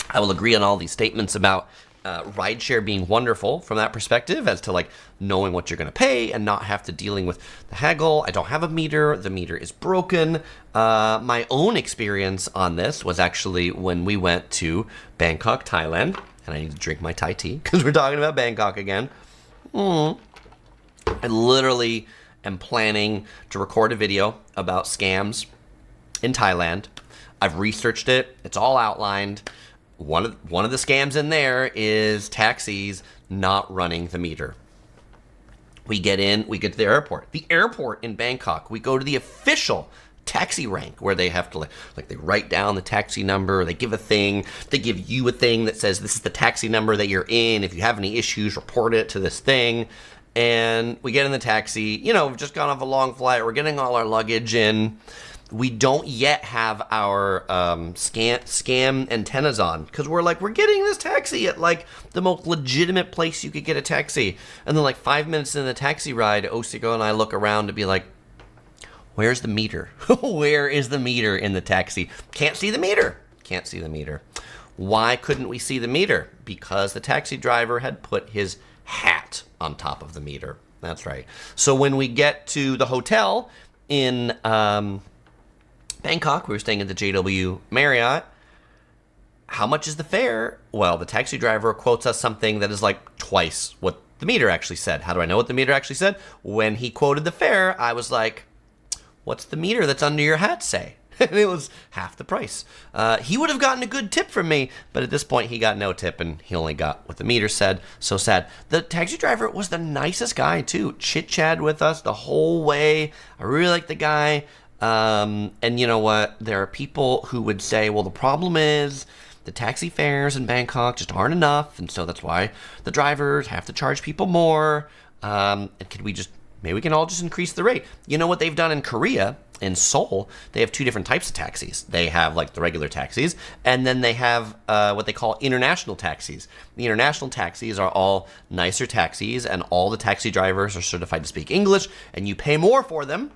I will agree on all these statements about rideshare being wonderful from that perspective, as to like knowing what you're going to pay and not have to dealing with the haggle. I don't have a meter. The meter is broken. My own experience on this was actually when we went to Bangkok, Thailand, and I need to drink my Thai tea because we're talking about Bangkok again. I literally am planning to record a video about scams in Thailand. I've researched it. It's all outlined. One of the scams in there is taxis not running the meter. We get to the airport. The airport in Bangkok, we go to the official taxi rank where they have to like they write down the taxi number, they give a thing, they give you a thing that says this is the taxi number that you're in. If you have any issues, report it to this thing. And we get in the taxi, we've just gone off a long flight, we're getting all our luggage in. we don't yet have our scam antennas on, because we're getting this taxi at like the most legitimate place you could get a taxi. And then like 5 minutes in the taxi ride, Osiko and I look around to be like, where's the meter? Where is the meter in the taxi? Can't see the meter. Can't see the meter. Why couldn't we see the meter? Because the taxi driver had put his hat on top of the meter. That's right. So when we get to the hotel in Bangkok, we were staying at the JW Marriott. How much is the fare? Well, the taxi driver quotes us something that is like twice what the meter actually said. How do I know what the meter actually said? When he quoted the fare, I was like, what's the meter that's under your hat say? And it was half the price. He would have gotten a good tip from me, but at this point he got no tip and he only got what the meter said. So sad. The taxi driver was the nicest guy too. Chit-chat with us the whole way. I really like the guy. And you know what? There are people who would say, well, the problem is the taxi fares in Bangkok just aren't enough, and so that's why the drivers have to charge people more. And maybe we can all just increase the rate. You know what they've done in Korea? In Seoul, they have two different types of taxis. They have like the regular taxis, and then they have what they call international taxis. The international taxis are all nicer taxis, and all the taxi drivers are certified to speak English, and you pay more for them,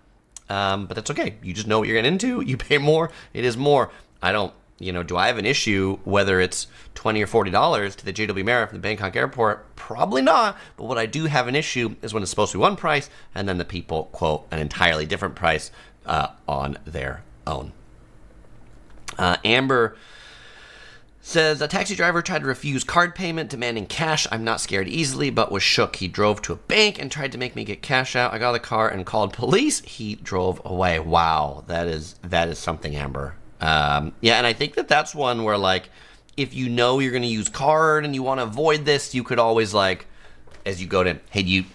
but that's okay. You just know what you're getting into. You pay more. It is more. Do I have an issue whether it's $20 or $40 to the JW Marriott from the Bangkok airport? Probably not. But what I do have an issue is when it's supposed to be one price, and then the people quote an entirely different price on their own. Amber says, a taxi driver tried to refuse card payment, demanding cash. I'm not scared easily, but was shook. He drove to a bank and tried to make me get cash out. I got out of the car and called police. He drove away. Wow, that is something, Amber. And I think that's one where, like, if you know you're going to use card and you want to avoid this, you could always, like, as you go to, hey, do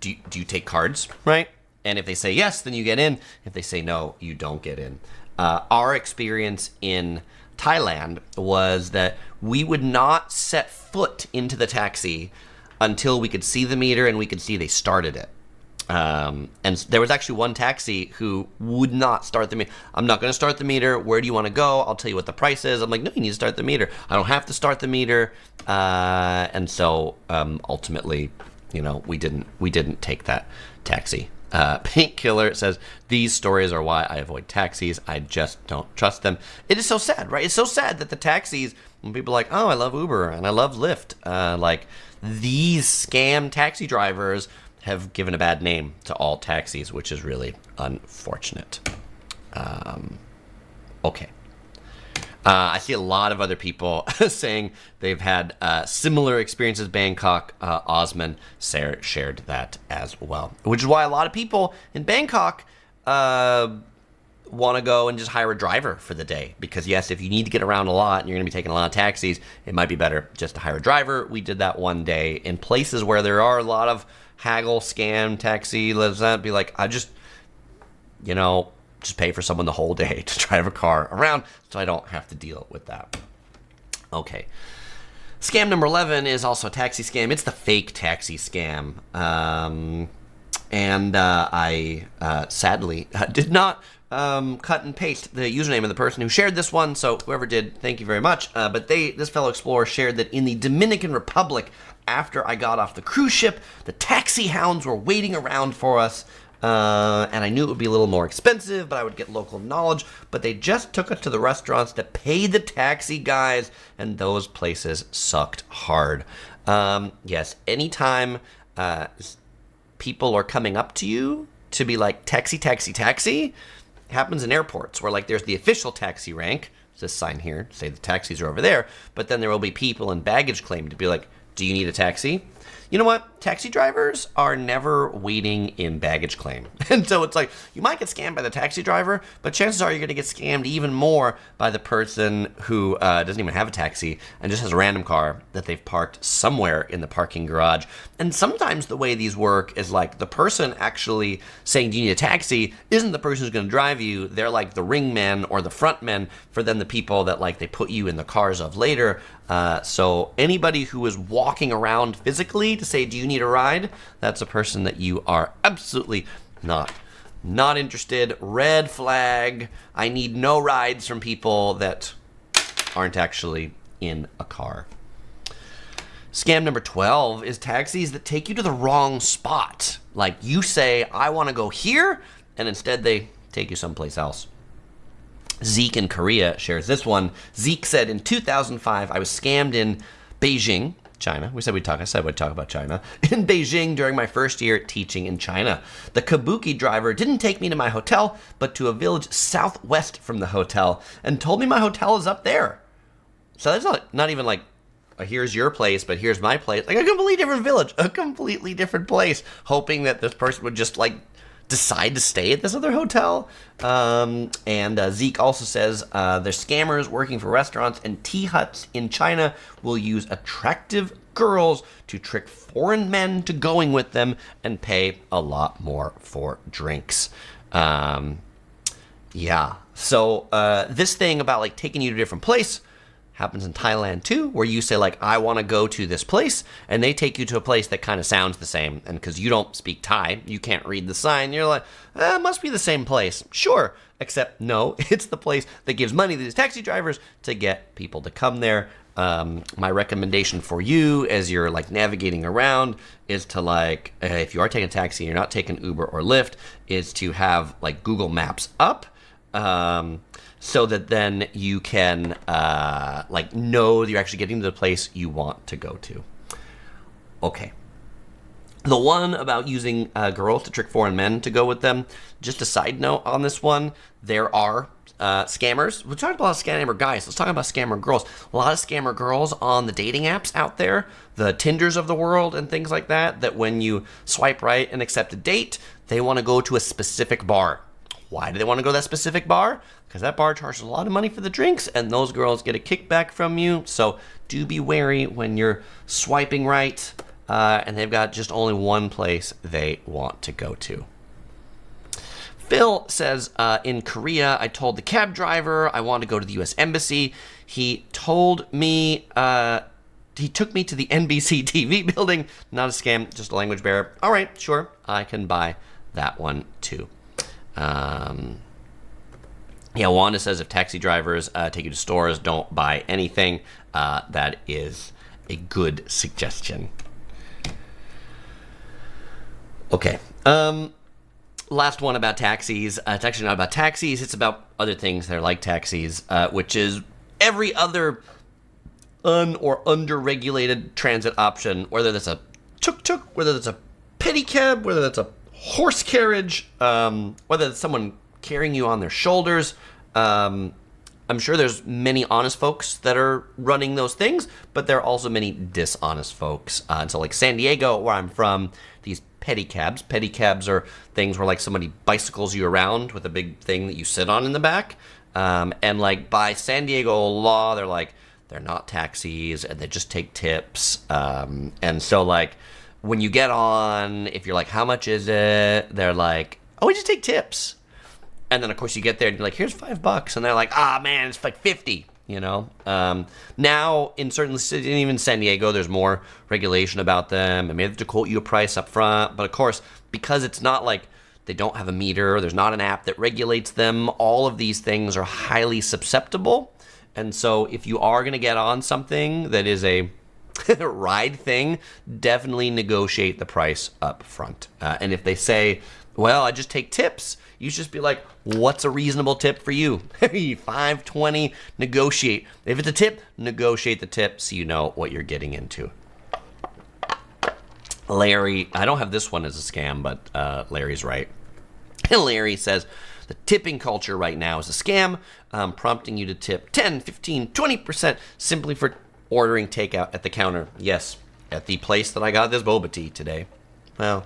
you take cards, right? And if they say yes, then you get in. If they say no, you don't get in. Our experience in Thailand was that we would not set foot into the taxi until we could see the meter and we could see they started it. And there was actually one taxi who would not start the meter. I'm not going to start the meter. Where do you want to go? I'll tell you what the price is. I'm like, no, you need to start the meter. I don't have to start the meter. And so ultimately, we didn't take that taxi. Pink Killer says, these stories are why I avoid taxis. I just don't trust them. It is so sad, right? It's so sad that the taxis, when people are like, oh, I love Uber and I love Lyft, like these scam taxi drivers have given a bad name to all taxis, which is really unfortunate. Okay. I see a lot of other people saying they've had similar experiences. Bangkok, Osman shared that as well, which is why a lot of people in Bangkok want to go and just hire a driver for the day. Because yes, if you need to get around a lot and you're going to be taking a lot of taxis, it might be better just to hire a driver. We did that one day in places where there are a lot of haggle, scam, taxi. Let's not be like, I just pay for someone the whole day to drive a car around so I don't have to deal with that. Okay. Scam number 11 is also a taxi scam. It's the fake taxi scam. I sadly did not cut and paste the username of the person who shared this one, so whoever did, thank you very much. But this fellow explorer shared that in the Dominican Republic, after I got off the cruise ship, the taxi hounds were waiting around for us. And I knew it would be a little more expensive, but I would get local knowledge. But they just took us to the restaurants to pay the taxi guys, and those places sucked hard. Yes, anytime people are coming up to you to be like, taxi, taxi, taxi, it happens in airports where, like, there's the official taxi rank. There's this sign here, say the taxis are over there. But then there will be people in baggage claim to be like, do you need a taxi? You know what? Taxi drivers are never waiting in baggage claim. And so it's like, you might get scammed by the taxi driver, but chances are you're going to get scammed even more by the person who doesn't even have a taxi and just has a random car that they've parked somewhere in the parking garage. And sometimes the way these work is like the person actually saying, do you need a taxi, isn't the person who's going to drive you. They're like the ring men or the front men for then the people that like they put you in the cars of later. So anybody who is walking around physically to say, do you need a ride? That's a person that you are absolutely not Not interested. Red flag. I need no rides from people that aren't actually in a car. Scam number 12 is taxis that take you to the wrong spot. Like you say, I want to go here, and instead they take you someplace else. Zeke in Korea shares this one. Zeke said, in 2005, I was scammed in Beijing, China. I said we'd talk about China. In Beijing during my first year teaching in China. The kabuki driver didn't take me to my hotel, but to a village southwest from the hotel, and told me my hotel is up there. So that's not even like, here's your place, but here's my place. Like a completely different village, a completely different place, hoping that this person would just like decide to stay at this other hotel. Zeke also says there's scammers working for restaurants and tea huts in China will use attractive girls to trick foreign men to going with them and pay a lot more for drinks. So this thing about like taking you to a different place happens in Thailand too, where you say like, I want to go to this place, and they take you to a place that kind of sounds the same. And because you don't speak Thai, you can't read the sign, you're like, it must be the same place. Sure, except no, it's the place that gives money to these taxi drivers to get people to come there. My recommendation for you as you're like navigating around is to like, if you are taking a taxi, you're not taking Uber or Lyft, is to have like Google Maps up. So that then you can like know that you're actually getting to the place you want to go to. Okay. The one about using girls to trick foreign men to go with them, just a side note on this one, there are scammers. We're talking about scammer guys. Let's talk about scammer girls. A lot of scammer girls on the dating apps out there, the Tinders of the world and things like that, that when you swipe right and accept a date, they want to go to a specific bar. Why do they want to go to that specific bar? Because that bar charges a lot of money for the drinks, and those girls get a kickback from you. So do be wary when you're swiping right, and they've got just only one place they want to go to. Phil says, in Korea, I told the cab driver I wanted to go to the U.S. Embassy. He told me, he took me to the NBC TV building. Not a scam, just a language barrier. All right, sure, I can buy that one too. Wanda says if taxi drivers take you to stores, don't buy anything. That is a good suggestion. Okay. Last one about taxis. It's actually not about taxis. It's about other things that are like taxis, which is every other or underregulated transit option, whether that's a tuk-tuk, whether that's a pedicab, whether that's a horse carriage, whether it's someone carrying you on their shoulders. I'm sure there's many honest folks that are running those things, but there are also many dishonest folks. And so like San Diego, where I'm from, these pedicabs are things where like somebody bicycles you around with a big thing that you sit on in the back. And like by San Diego law, they're not taxis and they just take tips. And so like, when you get on, if you're like, how much is it? They're like, oh, we just take tips. And then, of course, you get there and you're like, here's $5. And they're like, man, it's like 50, you know? Now, in certain cities, even San Diego, there's more regulation about them. And maybe they have to quote you a price up front. But, of course, because it's not like they don't have a meter, there's not an app that regulates them, all of these things are highly susceptible. And so if you are going to get on something that is a ride thing, definitely negotiate the price up front. And if they say, well, I just take tips, you should just be like, what's a reasonable tip for you? $5.20, negotiate. If it's a tip, negotiate the tip so you know what you're getting into. Larry, I don't have this one as a scam, but Larry's right. Larry says, the tipping culture right now is a scam, prompting you to tip 10, 15, 20% simply for ordering takeout at the counter. Yes, at the place that I got this boba tea today. Well,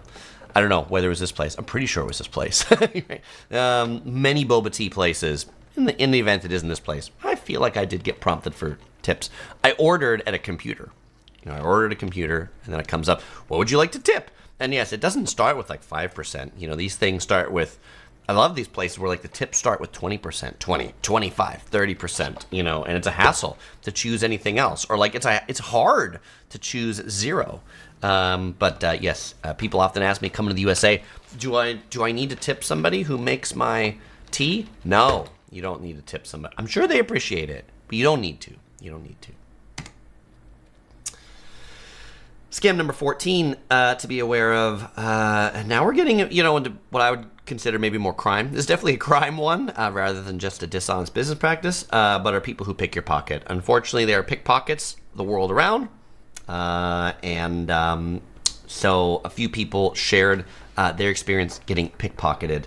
I don't know whether it was this place. I'm pretty sure it was this place. Many boba tea places. In the event it isn't this place, I feel like I did get prompted for tips. I ordered at a computer. I ordered a computer, and then it comes up, what would you like to tip? And yes, it doesn't start with like 5%. These things start with I love these places where like the tips start with 20%, 20, 25, 30%, you know, and it's a hassle to choose anything else. Or like it's hard to choose zero. Yes, people often ask me, coming to the USA, do I need to tip somebody who makes my tea? No, you don't need to tip somebody. I'm sure they appreciate it, but you don't need to. You don't need to. Scam number 14 to be aware of. Now we're getting, into what I would consider maybe more crime. This is definitely a crime one rather than just a dishonest business practice, but are people who pick your pocket. Unfortunately, there are pickpockets the world around. So a few people shared their experience getting pickpocketed.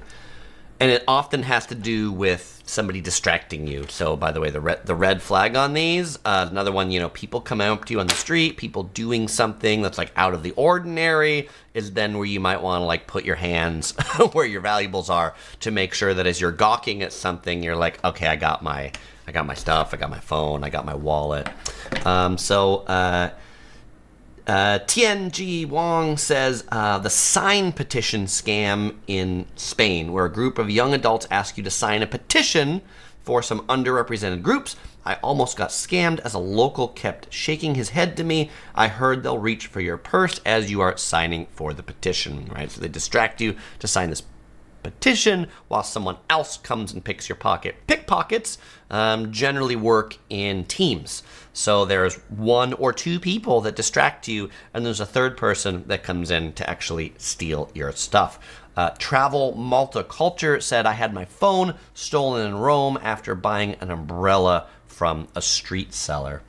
And it often has to do with somebody distracting you. So, by the way, the red flag on these, another one, people come up to you on the street, people doing something that's like out of the ordinary is then where you might want to like put your hands where your valuables are to make sure that as you're gawking at something, you're like, okay, I got my stuff, I got my phone, I got my wallet. TNG Wong says the sign petition scam in Spain, where a group of young adults ask you to sign a petition for some underrepresented groups. I almost got scammed as a local kept shaking his head to me. I heard they'll reach for your purse as you are signing for the petition, right? So they distract you to sign this petition while someone else comes and picks your pocket. Pickpockets generally work in teams. So there's one or two people that distract you, and there's a third person that comes in to actually steal your stuff. Travel Malta Culture said, I had my phone stolen in Rome after buying an umbrella from a street seller.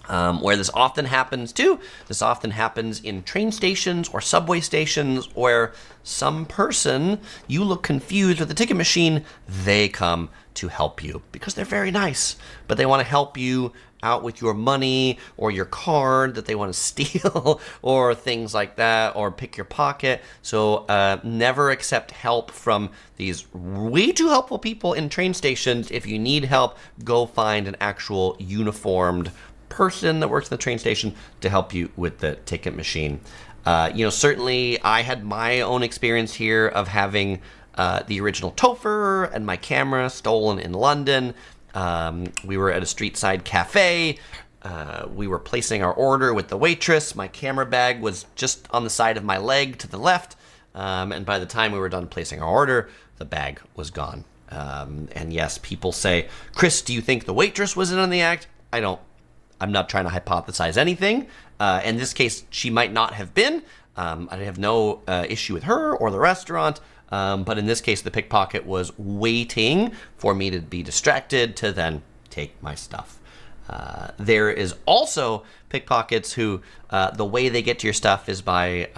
Where this often happens too. This often happens in train stations or subway stations where some person, you look confused with the ticket machine, they come to help you because they're very nice, but they want to help you out with your money or your card that they want to steal or things like that, or pick your pocket. So never accept help from these way too helpful people in train stations. If you need help, go find an actual uniformed person that works in the train station to help you with the ticket machine. Certainly I had my own experience here of having the original Topher and my camera stolen in London. We were at a street side cafe. We were placing our order with the waitress. My camera bag was just on the side of my leg to the left. And by the time we were done placing our order, the bag was gone. And yes, people say, Chris, do you think the waitress was in on the act? I'm not trying to hypothesize anything. In this case, she might not have been. I have no issue with her or the restaurant. But in this case, the pickpocket was waiting for me to be distracted to then take my stuff. There is also pickpockets who, the way they get to your stuff is by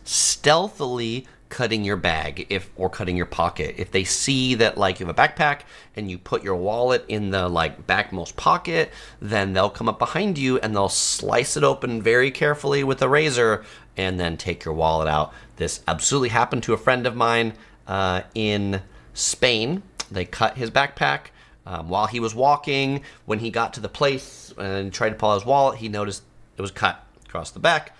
stealthily cutting your bag or cutting your pocket. If they see that like you have a backpack and you put your wallet in the like backmost pocket, then they'll come up behind you and they'll slice it open very carefully with a razor and then take your wallet out. This absolutely happened to a friend of mine in Spain. They cut his backpack while he was walking. When he got to the place and tried to pull out his wallet, he noticed it was cut across the back.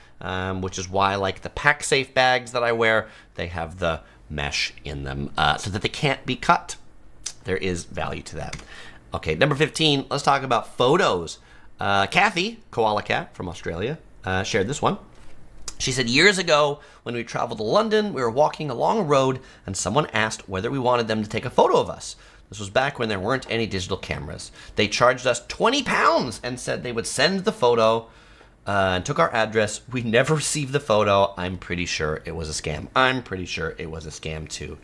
Which is why, like the PackSafe bags that I wear, they have the mesh in them so that they can't be cut. There is value to that. Okay, number 15, let's talk about photos. Kathy, Koala Cat from Australia, shared this one. She said, years ago, when we traveled to London, we were walking along a road and someone asked whether we wanted them to take a photo of us. This was back when there weren't any digital cameras. They charged us £20 and said they would send the photo and took our address. We never received the photo. I'm pretty sure it was a scam. I'm pretty sure it was a scam too.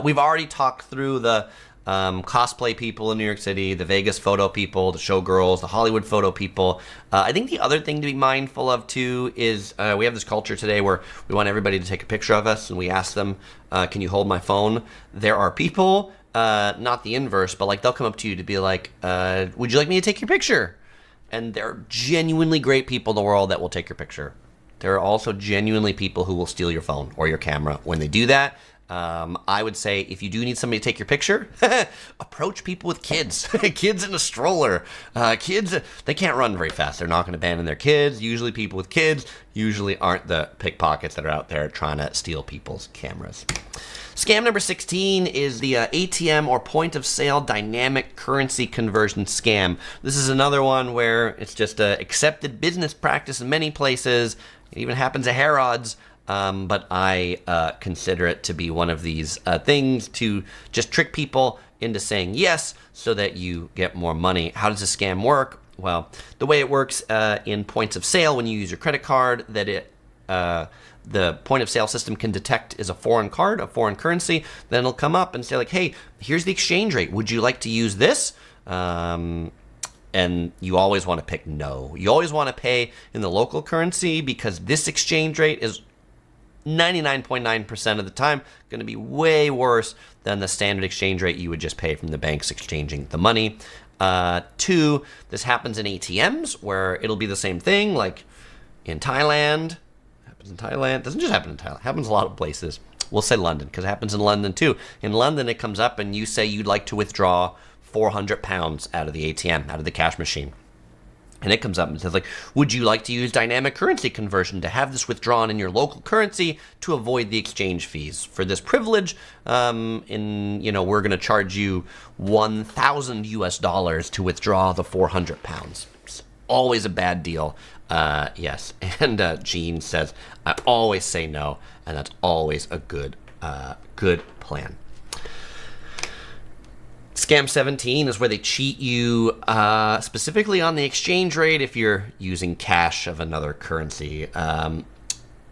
We've already talked through the cosplay people in New York City, the Vegas photo people, the showgirls, the Hollywood photo people. I think the other thing to be mindful of too is we have this culture today where we want everybody to take a picture of us and we ask them, can you hold my phone? There are people, not the inverse, but like they'll come up to you to be like, would you like me to take your picture? And there are genuinely great people in the world that will take your picture. There are also genuinely people who will steal your phone or your camera. When they do that, I would say if you do need somebody to take your picture, approach people with kids. Kids in a stroller. Kids, they can't run very fast. They're not going to abandon their kids. Usually people with kids usually aren't the pickpockets that are out there trying to steal people's cameras. Scam number 16 is the ATM or point of sale dynamic currency conversion scam. This is another one where it's just an accepted business practice in many places. It even happens at Harrods. But I consider it to be one of these things to just trick people into saying yes so that you get more money. How does a scam work? Well, the way it works in points of sale when you use your credit card, that the point of sale system can detect is a foreign card, a foreign currency. Then it'll come up and say like, hey, here's the exchange rate. Would you like to use this? And you always want to pick no. You always want to pay in the local currency because this exchange rate is 99.9% of the time going to be way worse than the standard exchange rate you would just pay from the banks exchanging the money. 2, this happens in ATMs where it'll be the same thing, like in Thailand. Happens in Thailand. Doesn't just happen in Thailand. Happens a lot of places. We'll say London because it happens in London too. In London, it comes up and you say you'd like to withdraw 400 pounds out of the ATM, out of the cash machine. And it comes up and says, like, would you like to use dynamic currency conversion to have this withdrawn in your local currency to avoid the exchange fees? For this privilege, we're going to charge you $1,000 to withdraw the 400 pounds. It's always a bad deal. Yes. And Gene says, I always say no, and that's always a good plan. Scam 17 is where they cheat you specifically on the exchange rate if you're using cash of another currency.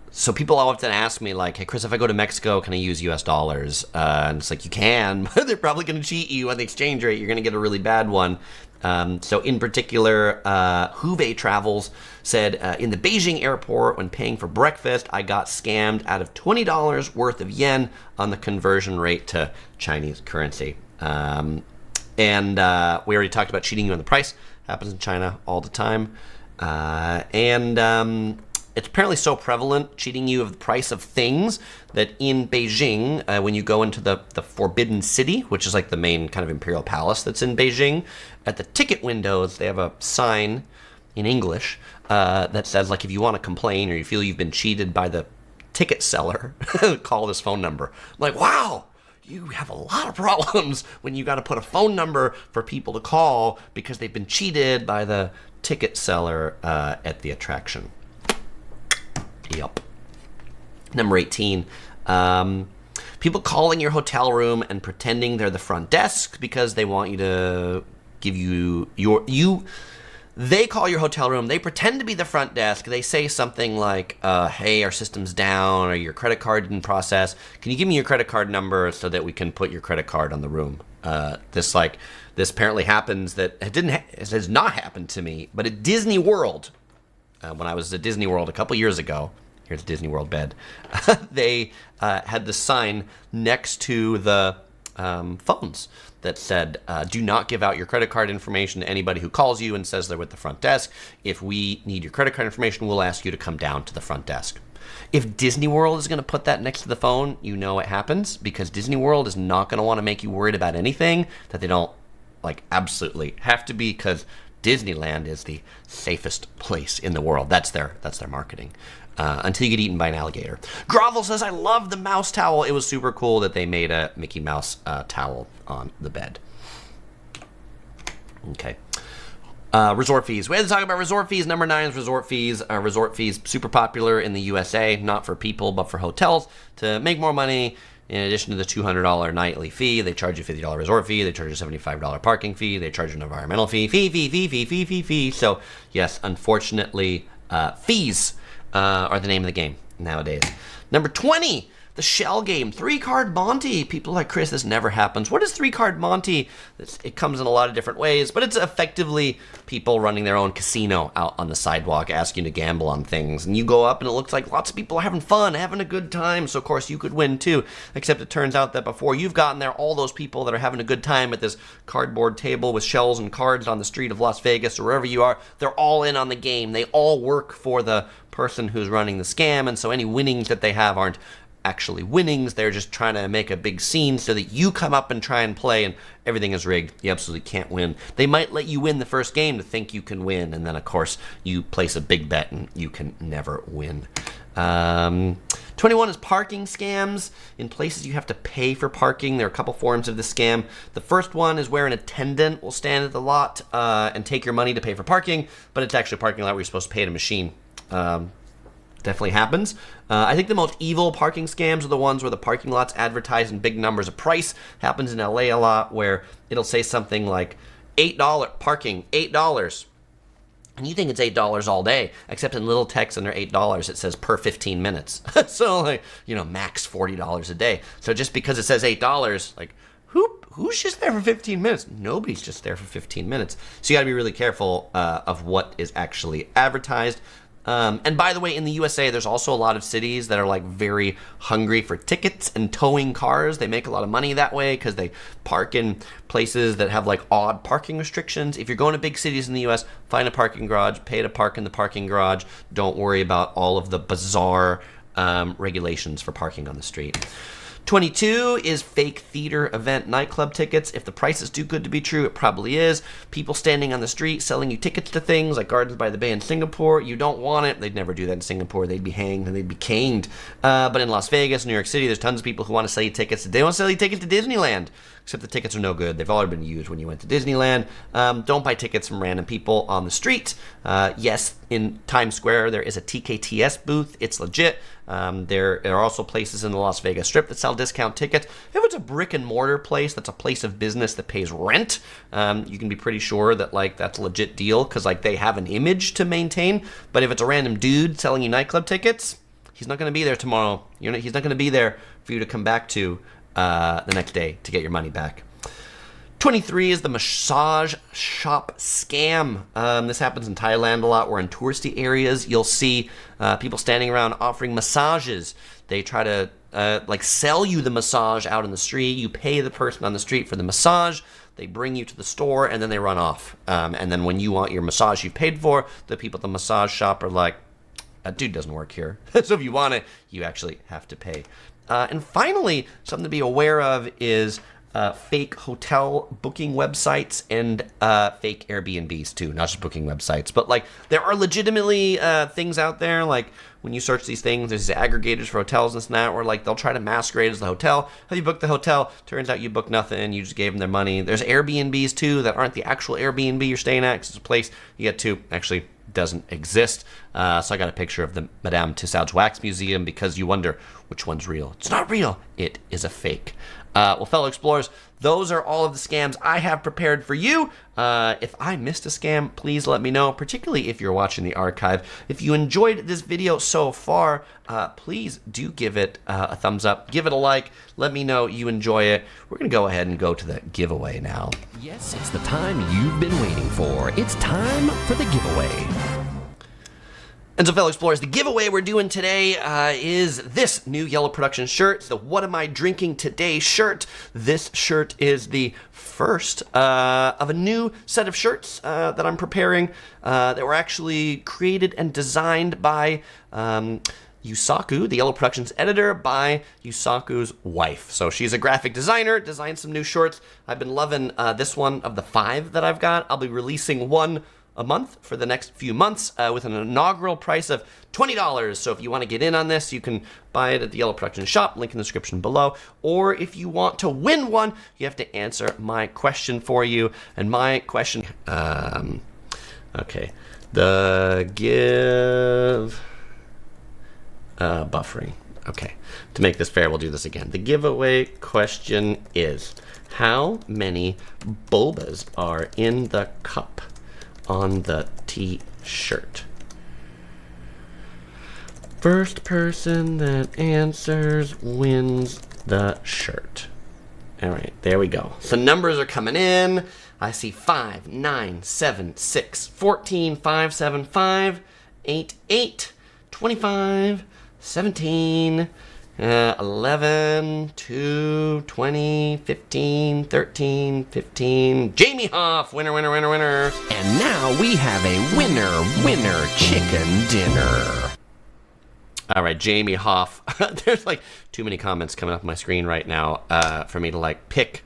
So people often ask me like, hey, Chris, if I go to Mexico, can I use US dollars? And it's like, you can, but they're probably going to cheat you on the exchange rate. You're going to get a really bad one. So in particular, Huve Travels said, in the Beijing airport, when paying for breakfast, I got scammed out of $20 worth of yen on the conversion rate to Chinese currency. And we already talked about cheating you on the price. Happens in China all the time. It's apparently so prevalent, cheating you of the price of things, that in Beijing, when you go into the Forbidden City, which is like the main kind of imperial palace that's in Beijing, at the ticket windows, they have a sign in English that says, like, if you want to complain or you feel you've been cheated by the ticket seller, call this phone number. I'm like, wow! You have a lot of problems when you got to put a phone number for people to call because they've been cheated by the ticket seller at the attraction. Yep. Number 18. People calling your hotel room and pretending they're the front desk because they want you to give you They call your hotel room. They pretend to be the front desk. They say something like, hey, our system's down, or your credit card didn't process. Can you give me your credit card number so that we can put your credit card on the room? This apparently happens. It has not happened to me, but at Disney World, when I was at Disney World a couple years ago, here's a Disney World bed, they had the sign next to the phones that said, do not give out your credit card information to anybody who calls you and says they're with the front desk. If we need your credit card information, we'll ask you to come down to the front desk. If Disney World is going to put that next to the phone, you know it happens, because Disney World is not going to want to make you worried about anything that they don't absolutely have to be, because Disneyland is the safest place in the world. That's their marketing. Until you get eaten by an alligator. Grovel says, I love the mouse towel. It was super cool that they made a Mickey Mouse towel on the bed. Okay. Resort fees. We had to talk about resort fees. Number 9 is resort fees. Resort fees, super popular in the USA, not for people, but for hotels. To make more money, in addition to the $200 nightly fee, they charge you a $50 resort fee. They charge you a $75 parking fee. They charge you an environmental fee. Fee. So, yes, unfortunately, fees are the name of the game nowadays. Number 20, the shell game, 3-card Monty. People like, Chris, this never happens. What is 3-card Monty? It comes in a lot of different ways, but it's effectively people running their own casino out on the sidewalk, asking you to gamble on things. And you go up and it looks like lots of people are having fun, having a good time. So, of course, you could win too. Except it turns out that before you've gotten there, all those people that are having a good time at this cardboard table with shells and cards on the street of Las Vegas or wherever you are, they're all in on the game. They all work for the person who's running the scam. And so any winnings that they have aren't actually winnings. They're just trying to make a big scene so that you come up and try and play, and everything is rigged. You absolutely can't win. They might let you win the first game to think you can win, and then, of course, you place a big bet and you can never win. 21 is parking scams. In places you have to pay for parking. There are a couple forms of this scam. The first one is where an attendant will stand at the lot and take your money to pay for parking, but it's actually a parking lot where you're supposed to pay at a machine. Definitely happens. I think the most evil parking scams are the ones where the parking lots advertise in big numbers. A price happens in LA a lot, where it'll say something like $8 parking, $8. And you think it's $8 all day, except in little text under $8, it says per 15 minutes. So, like, you know, max $40 a day. So just because it says $8, like, who's just there for 15 minutes? Nobody's just there for 15 minutes. So you got to be really careful of what is actually advertised. And by the way, in the USA, there's also a lot of cities that are like very hungry for tickets and towing cars. They make a lot of money that way because they park in places that have like odd parking restrictions. If you're going to big cities in the US, find a parking garage, pay to park in the parking garage. Don't worry about all of the bizarre regulations for parking on the street. 22 is fake theater event nightclub tickets. If the price is too good to be true, it probably is. People standing on the street selling you tickets to things like Gardens by the Bay in Singapore. You don't want it. They'd never do that in Singapore. They'd be hanged and they'd be caned. But in Las Vegas, New York City, there's tons of people who want to sell you tickets. They want to sell you tickets to Disneyland, except the tickets are no good. They've already been used when you went to Disneyland. Don't buy tickets from random people on the street. Yes, in Times Square, there is a TKTS booth. It's legit. There are also places in the Las Vegas Strip that sell discount tickets. If it's a brick and mortar place, that's a place of business that pays rent, you can be pretty sure that like that's a legit deal because like they have an image to maintain. But if it's a random dude selling you nightclub tickets, he's not going to be there tomorrow. He's not going to be there for you to come back to the next day to get your money back. 23 is the massage shop scam. This happens in Thailand a lot, where in touristy areas you'll see people standing around offering massages. They try to like sell you the massage out in the street. You pay the person on the street for the massage. They bring you to the store and then they run off. And then when you want your massage you paid for, the people at the massage shop are like, that dude doesn't work here. So if you want it, you actually have to pay. And finally, something to be aware of is fake hotel booking websites and fake Airbnbs too, not just booking websites. But like there are legitimately things out there, like when you search these things, there's these aggregators for hotels and this and that, where like they'll try to masquerade as the hotel. Have you booked the hotel? Turns out you booked nothing, you just gave them their money. There's Airbnbs too that aren't the actual Airbnb you're staying at, 'cause it's a place you get to actually doesn't exist. So I got a picture of the Madame Tussauds Wax Museum because you wonder which one's real. It's not real. It is a fake. Well, fellow explorers, those are all of the scams I have prepared for you. If I missed a scam, please let me know, particularly if you're watching the archive. If you enjoyed this video so far, please do give it a thumbs up. Give it a like. Let me know you enjoy it. We're going to go ahead and go to the giveaway now. Yes, it's the time you've been waiting for. It's time for the giveaway. And so, fellow explorers, the giveaway we're doing today is this new Yellow Production shirt, the What Am I Drinking Today shirt. This shirt is the first of a new set of shirts that I'm preparing that were actually created and designed by Yusaku, the Yellow Productions editor, by Yusaku's wife. So she's a graphic designer, designed some new shorts. I've been loving this one of the 5 that I've got. I'll be releasing one a month for the next few months with an inaugural price of $20. So if you want to get in on this, you can buy it at the Yellow Production shop, link in the description below. Or if you want to win one, you have to answer my question for you. And my question, okay, the give, buffering. Okay, to make this fair, we'll do this again. The giveaway question is, how many bobas are in the cup on the t-shirt? First person that answers wins the shirt. All right, there we go. So numbers are coming in. I see 5, 9, 7, 6, 14, 5, 7, 5, 8, 8, 25, 17, 11, 2, 20, 15, 13, 15. Jamie Hoff, winner, winner, winner, winner. And now we have a winner chicken dinner. All right, Jamie Hoff. There's like too many comments coming up on my screen right now for me to like pick.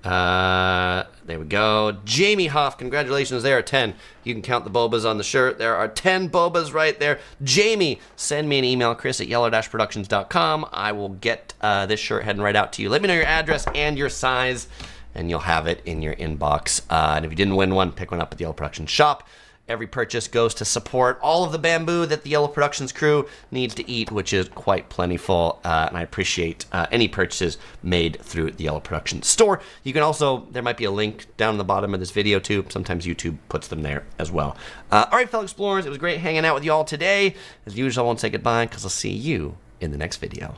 There we go. Jamie Hoff, congratulations. There are 10. You can count the bobas on the shirt. There are 10 bobas right there. Jamie, send me an email, chris@yellow-productions.com. I will get this shirt heading right out to you. Let me know your address and your size, and you'll have it in your inbox. And if you didn't win one, pick one up at the Yellow Productions shop. Every purchase goes to support all of the bamboo that the Yellow Productions crew needs to eat, which is quite plentiful, and I appreciate any purchases made through the Yellow Productions store. You can also, there might be a link down in the bottom of this video too. Sometimes YouTube puts them there as well. All right, fellow explorers, it was great hanging out with you all today. As usual, I won't say goodbye because I'll see you in the next video.